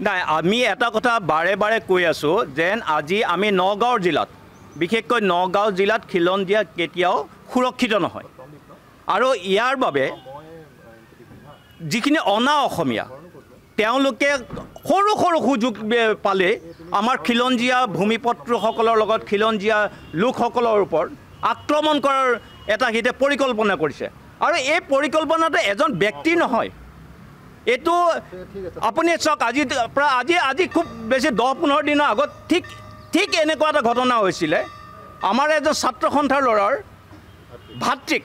নাই আমি এটা কথা বাৰে বাৰে কৈ আছোঁ যেন আজি আমি নগাঁও জিলাত বিশেষকৈ নগাঁও জিলাত খিলঞ্জীয়া কেতিয়াও সুৰক্ষিত নহয় আৰু ইয়াৰ বাবে যিখিনি অনা অসমীয়া তেওঁলোকে সৰু সৰু সুযোগ পালে আমাৰ খিলঞ্জীয়া ভূমিপত্ৰসকলৰ লগত খিলঞ্জীয়া লোকসকলৰ ওপৰত আক্ৰমণ কৰাৰ এটা হিতে পৰিকল্পনা কৰিছে আৰু এই পৰিকল্পনাটো এজন ব্যক্তি নহয় এইটো আপুনি চাওক আজি খুব বেছি 10-15 দিনৰ আগত ঠিক এনেকুৱা এটা ঘটনা হৈছিলে আমাৰ এজন ছাত্ৰ সন্থাৰ ল'ৰাৰ ভাতৃক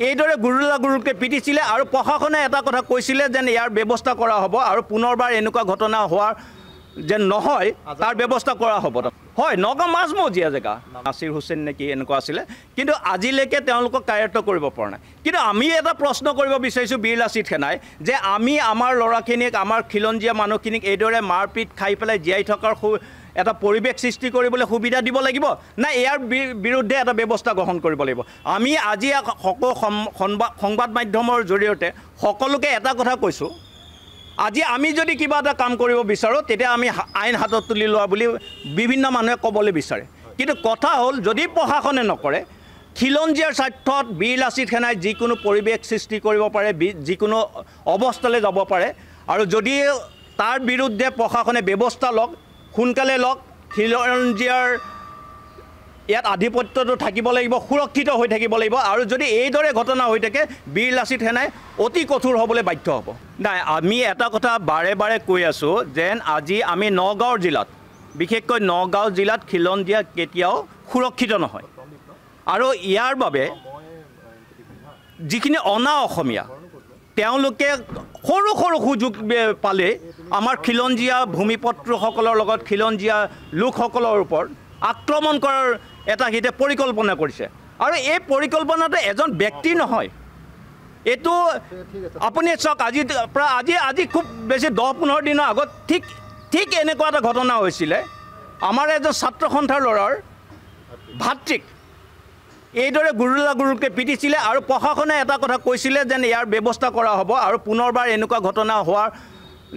এইদৰে গুৰুকে পিটিছিলে আৰু প্ৰশাসনে এটা কথা কৈছিলে যেন ইয়াৰ ব্যৱস্থা কৰা হ'ব আৰু পুনৰবাৰ এনেকুৱা ঘটনা হোৱাৰ যেন নহয় তাৰ ব্যৱস্থা কৰা হ'ব হয় নগাঁও মাজমজিয়া জেগা নাছিৰ হুছেইন নেকি এনেকুৱা আছিলে কিন্তু আজিলৈকে তেওঁলোকক কাৰ্যত কৰিব পৰা নাই কিন্তু আমি এটা প্ৰশ্ন কৰিব বিচাৰিছোঁ বীৰ লাচিত সেনাই যে আমি আমাৰ ল'ৰাখিনিক আমাৰ খিলঞ্জীয়া মানুহখিনিক এইদৰে মাৰপিট খাই পেলাই জীয়াই থকাৰ এটা পৰিৱেশ সৃষ্টি কৰিবলৈ সুবিধা দিব লাগিব না ইয়াৰ বিৰুদ্ধে এটা ব্যৱস্থা গ্ৰহণ কৰিব লাগিব আমি আজি সকলো সংবাদ মাধ্যমৰ জৰিয়তে সকলোকে এটা কথা কৈছোঁ আজি আমি যদি কিবা এটা কাম কৰিব বিচাৰোঁ তেতিয়া আমি আইন হাতত তুলি লোৱা বুলি বিভিন্ন মানুহে ক'বলৈ বিচাৰে কিন্তু কথা হ'ল যদি প্ৰশাসনে নকৰে খিলঞ্জীয়াৰ স্বাৰ্থত বীৰ লাচিত সেনাই যিকোনো পৰিৱেশ সৃষ্টি কৰিব পাৰে যিকোনো অৱস্থালৈ যাব পাৰে আৰু যদি তাৰ বিৰুদ্ধে প্ৰশাসনে ব্যৱস্থা লওক সোনকালে লওক খিলঞ্জীয়াৰ ইয়াত আধিপত্যটো থাকিব লাগিব সুৰক্ষিত হৈ থাকিব লাগিব আৰু যদি এইদৰে ঘটনা হৈ থাকে বীৰ লাচিত সেনাই অতি কঠোৰ হ'বলৈ বাধ্য হ'ব নাই আমি এটা কথা বাৰে বাৰে কৈ আছোঁ যেন আজি আমি নগাঁও জিলাত বিশেষকৈ নগাঁও জিলাত খিলঞ্জীয়া কেতিয়াও সুৰক্ষিত নহয় আৰু ইয়াৰ বাবে যিখিনি অনা অসমীয়া তেওঁলোকে সৰু সৰু সুযোগ পালে আমাৰ খিলঞ্জীয়া ভূমিপত্ৰসকলৰ লগত খিলঞ্জীয়া লোকসকলৰ ওপৰত আক্ৰমণ কৰাৰ এটা হিতে পৰিকল্পনা কৰিছে আৰু এই পৰিকল্পনাটো এজন ব্যক্তি নহয় এইটো আপুনি চাওক আজি খুব বেছি 10-15 দিনৰ আগত ঠিক এনেকুৱা এটা ঘটনা হৈছিলে আমাৰ এজন ছাত্ৰ সন্থাৰ ল'ৰাৰ ভাতৃক এইদৰে গুৰুকে পিটিছিলে আৰু প্ৰশাসনে এটা কথা কৈছিলে যেন ইয়াৰ ব্যৱস্থা কৰা হ'ব আৰু পুনৰবাৰ এনেকুৱা ঘটনা হোৱাৰ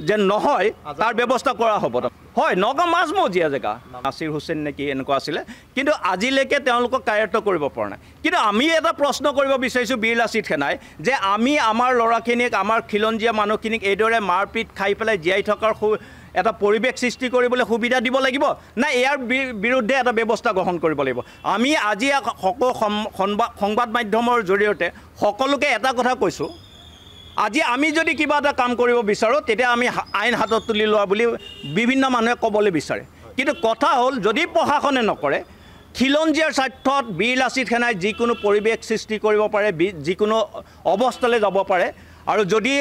যেন নহয় তাৰ ব্যৱস্থা কৰা হ'ব হয় নগাঁও মাজমজিয়া জেগা নাছিৰ হুছেইন নেকি এনেকুৱা আছিলে কিন্তু আজিলৈকে তেওঁলোকক কাৰ্যত কৰিব পৰা নাই কিন্তু আমি এটা প্ৰশ্ন কৰিব বিচাৰিছোঁ বীৰ লাচিত সেনাই যে আমি আমাৰ ল'ৰাখিনিক আমাৰ খিলঞ্জীয়া মানুহখিনিক এইদৰে মাৰপিট খাই পেলাই জীয়াই থকাৰ এটা পৰিৱেশ সৃষ্টি কৰিবলৈ সুবিধা দিব লাগিব না ইয়াৰ বিৰুদ্ধে এটা ব্যৱস্থা গ্ৰহণ কৰিব লাগিব আমি আজি সকলো সংবাদ মাধ্যমৰ জৰিয়তে সকলোকে এটা কথা কৈছোঁ আজি আমি যদি কিবা এটা কাম কৰিব বিচাৰোঁ তেতিয়া আমি আইন হাতত তুলি লোৱা বুলি বিভিন্ন মানুহে ক'বলৈ বিচাৰে কিন্তু কথা হ'ল যদি প্ৰশাসনে নকৰে খিলঞ্জীয়াৰ স্বাৰ্থত বীৰ লাচিত সেনাই যিকোনো পৰিৱেশ সৃষ্টি কৰিব পাৰে যিকোনো অৱস্থালৈ যাব পাৰে আৰু যদি